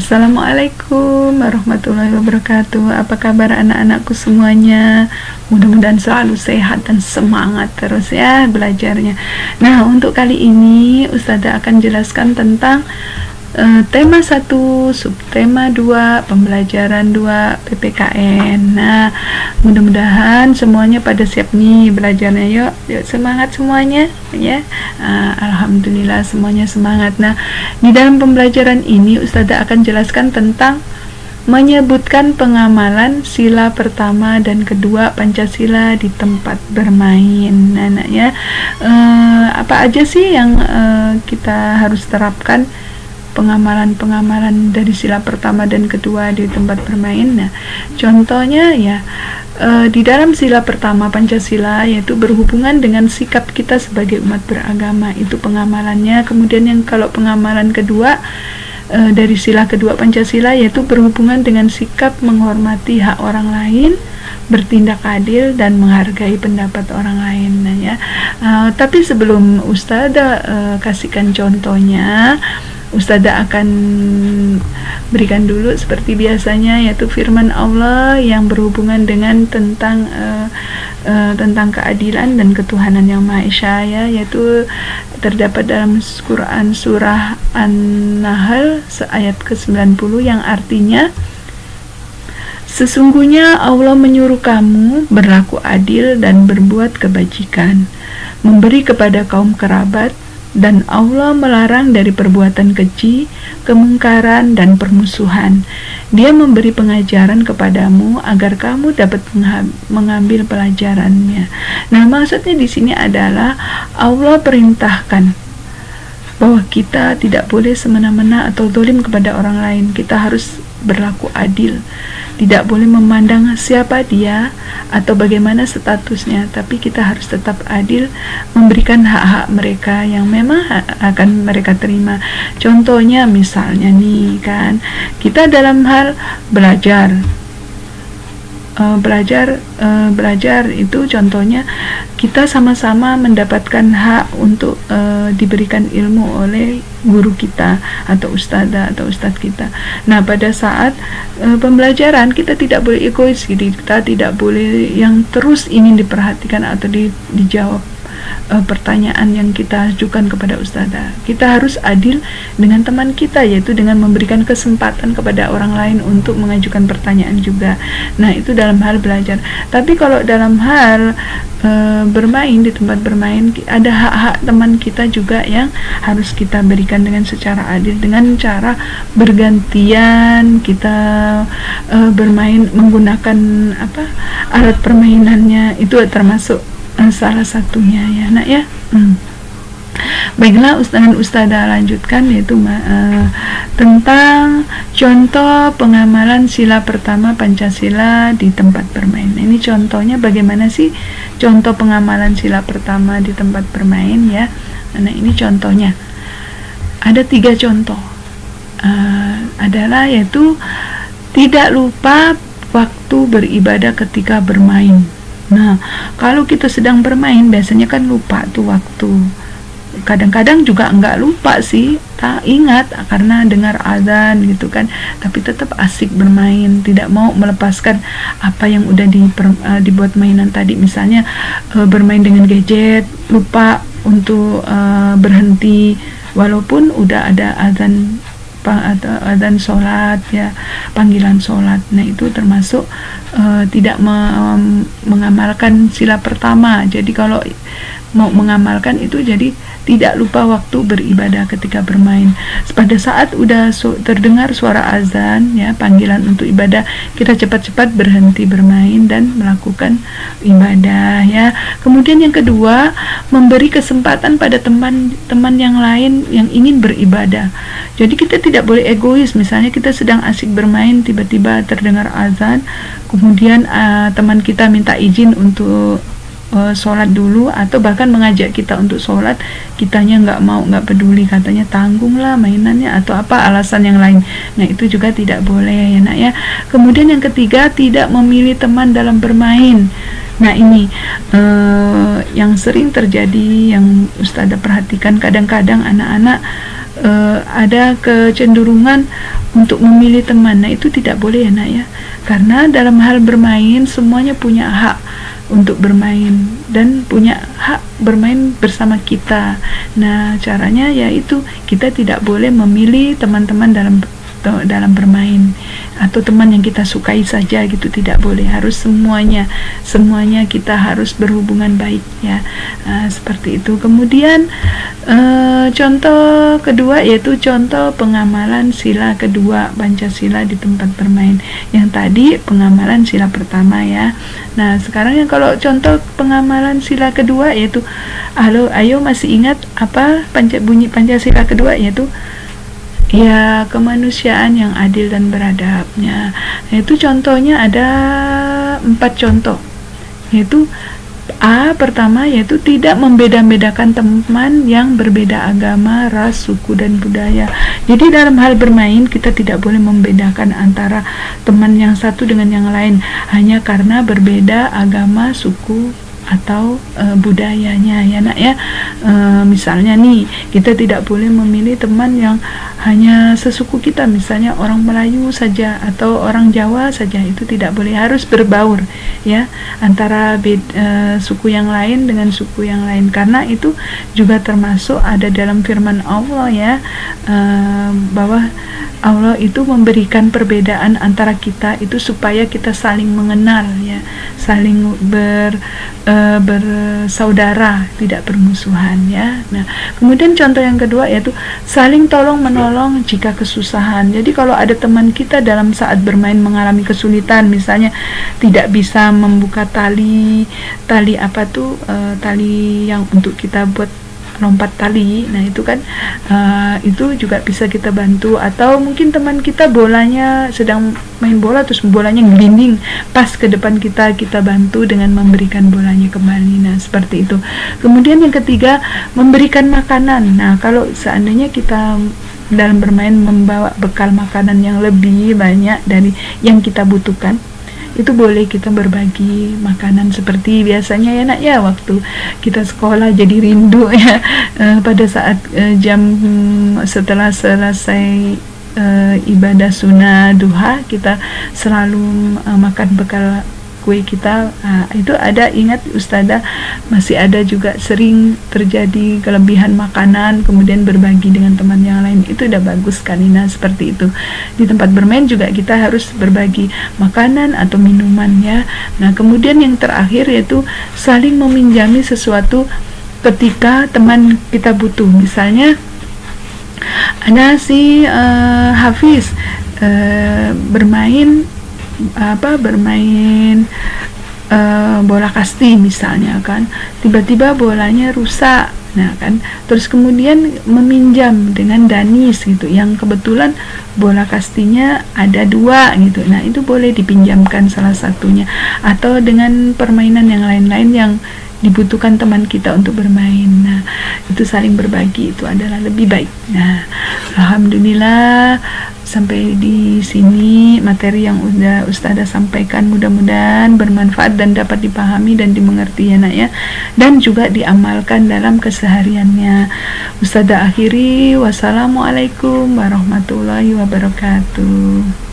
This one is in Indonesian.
Assalamualaikum warahmatullahi wabarakatuh. Apa kabar anak-anakku semuanya? Mudah-mudahan selalu sehat dan semangat terus ya belajarnya. Nah, untuk kali ini Ustazah akan jelaskan tentang tema 1, subtema 2, pembelajaran 2 PPKN. Nah, mudah-mudahan semuanya pada siap nih belajarnya. Yuk semangat semuanya ya. Alhamdulillah semuanya semangat. Nah, di dalam pembelajaran ini Ustazah akan jelaskan tentang menyebutkan pengamalan sila pertama dan kedua Pancasila di tempat bermain. Nah, ya, apa aja sih yang kita harus terapkan pengamalan dari sila pertama dan kedua di tempat bermain? Nah, contohnya ya, di dalam sila pertama Pancasila yaitu berhubungan dengan sikap kita sebagai umat beragama, itu pengamalannya. Kemudian yang kalau pengamalan kedua dari sila kedua Pancasila yaitu berhubungan dengan sikap menghormati hak orang lain, bertindak adil dan menghargai pendapat orang lain. Nah, ya, tapi sebelum Ustazah kasihkan contohnya, Ustazah akan berikan dulu seperti biasanya yaitu firman Allah yang berhubungan dengan tentang keadilan dan ketuhanan yang Maha Esa, ya, yaitu terdapat dalam Quran surah An-Nahl ayat ke-90 yang artinya, sesungguhnya Allah menyuruh kamu berlaku adil dan berbuat kebajikan, memberi kepada kaum kerabat, dan Allah melarang dari perbuatan keji, kemungkaran, dan permusuhan. Dia memberi pengajaran kepadamu agar kamu dapat mengambil pelajarannya. Nah, maksudnya di sini adalah Allah perintahkan bahwa kita tidak boleh semena-mena atau zalim kepada orang lain. Kita harus berlaku adil, tidak boleh memandang siapa dia atau bagaimana statusnya, tapi kita harus tetap adil, memberikan hak-hak mereka yang memang akan mereka terima. Contohnya misalnya nih kan, kita dalam hal belajar itu contohnya kita sama-sama mendapatkan hak untuk diberikan ilmu oleh guru kita atau ustazah atau ustadz kita. Nah, pada saat pembelajaran kita tidak boleh egois, kita tidak boleh yang terus ingin diperhatikan atau dijawab pertanyaan yang kita ajukan kepada ustazah. Kita harus adil dengan teman kita, yaitu dengan memberikan kesempatan kepada orang lain untuk mengajukan pertanyaan juga. Nah, itu dalam hal belajar. Tapi kalau dalam hal bermain, di tempat bermain, ada hak-hak teman kita juga yang harus kita berikan dengan secara adil, dengan cara bergantian kita bermain menggunakan alat permainannya, itu termasuk salah satunya ya, nak ya. Baiklah, Ustazah lanjutkan yaitu tentang contoh pengamalan sila pertama Pancasila di tempat bermain. Ini contohnya bagaimana sih contoh pengamalan sila pertama di tempat bermain ya. Nah, ini contohnya ada 3 contoh, adalah yaitu tidak lupa waktu beribadah ketika bermain. Nah, kalau kita sedang bermain biasanya kan lupa tuh waktu. Kadang-kadang juga enggak lupa sih, tak ingat karena dengar azan gitu kan, tapi tetap asik bermain, tidak mau melepaskan apa yang udah dibuat mainan tadi. Misalnya bermain dengan gadget, lupa untuk berhenti walaupun udah ada azan azan sholat ya, panggilan sholat. Nah, itu termasuk tidak mengamalkan sila pertama. Jadi kalau mau mengamalkan itu jadi tidak lupa waktu beribadah ketika bermain. Pada saat udah terdengar suara azan ya, panggilan untuk ibadah, kita cepat-cepat berhenti bermain dan melakukan ibadah ya. Kemudian yang kedua, memberi kesempatan pada teman-teman yang lain yang ingin beribadah. Jadi kita tidak boleh egois. Misalnya kita sedang asik bermain, tiba-tiba terdengar azan, kemudian teman kita minta izin untuk sholat dulu, atau bahkan mengajak kita untuk sholat, kitanya nggak peduli, katanya tanggunglah mainannya atau apa alasan yang lain. Nah, itu juga tidak boleh ya, nak ya. Kemudian yang ketiga, tidak memilih teman dalam bermain. Nah, ini yang sering terjadi, yang Ustazah perhatikan, kadang-kadang anak-anak ada kecenderungan untuk memilih teman. Nah, itu tidak boleh ya nak ya, karena dalam hal bermain semuanya punya hak untuk bermain dan punya hak bermain bersama kita. Nah, caranya yaitu kita tidak boleh memilih teman-teman dalam bermain atau teman yang kita sukai saja gitu, tidak boleh, harus semuanya kita harus berhubungan baik ya. Seperti itu. Kemudian contoh kedua yaitu contoh pengamalan sila kedua Pancasila di tempat bermain. Yang tadi pengamalan sila pertama ya. Nah, sekarang yang kalau contoh pengamalan sila kedua yaitu ayo masih ingat apa bunyi Pancasila kedua, yaitu ya kemanusiaan yang adil dan beradabnya. Nah, itu contohnya ada 4 contoh, yaitu pertama yaitu tidak membeda-bedakan teman yang berbeda agama, ras, suku, dan budaya. Jadi dalam hal bermain kita tidak boleh membedakan antara teman yang satu dengan yang lain hanya karena berbeda agama, suku, atau budayanya ya nak ya. Misalnya nih, kita tidak boleh memilih teman yang hanya sesuku kita, misalnya orang Melayu saja atau orang Jawa saja, itu tidak boleh, harus berbaur ya antara suku yang lain dengan suku yang lain, karena itu juga termasuk ada dalam firman Allah ya, bahwa Allah itu memberikan perbedaan antara kita itu supaya kita saling mengenal ya, saling bersaudara, tidak bermusuhan ya. Nah, kemudian contoh yang kedua yaitu saling tolong menolong jika kesusahan. Jadi kalau ada teman kita dalam saat bermain mengalami kesulitan, misalnya tidak bisa membuka tali yang untuk kita buat lompat tali, nah itu kan itu juga bisa kita bantu. Atau mungkin teman kita bolanya sedang main bola terus bolanya ngelinding pas ke depan kita bantu dengan memberikan bolanya kembali. Nah, seperti itu. Kemudian yang ketiga, memberikan makanan. Nah, kalau seandainya kita dalam bermain membawa bekal makanan yang lebih banyak dari yang kita butuhkan, itu boleh kita berbagi makanan seperti biasanya ya nak ya, waktu kita sekolah jadi rindu ya, pada saat setelah selesai ibadah sunnah duha, kita selalu makan bekal kue kita. Itu ada, ingat Ustazah, masih ada juga sering terjadi kelebihan makanan kemudian berbagi dengan teman yang lain, itu udah bagus sekali. Nah, seperti itu. Di tempat bermain juga kita harus berbagi makanan atau minuman ya. Nah, kemudian yang terakhir yaitu saling meminjami sesuatu ketika teman kita butuh. Misalnya ada si Hafiz bermain bola kasti misalnya kan, tiba-tiba bolanya rusak. Nah kan, terus kemudian meminjam dengan Danis gitu, yang kebetulan bola kastinya ada 2 gitu. Nah, itu boleh dipinjamkan salah satunya, atau dengan permainan yang lain-lain yang dibutuhkan teman kita untuk bermain. Nah, itu saling berbagi, itu adalah lebih baik. Nah, alhamdulillah sampai di sini materi yang udah Ustazah sampaikan mudah-mudahan bermanfaat dan dapat dipahami dan dimengerti ya nak ya, dan juga diamalkan dalam kesehariannya. Ustazah akhiri, wassalamualaikum warahmatullahi wabarakatuh.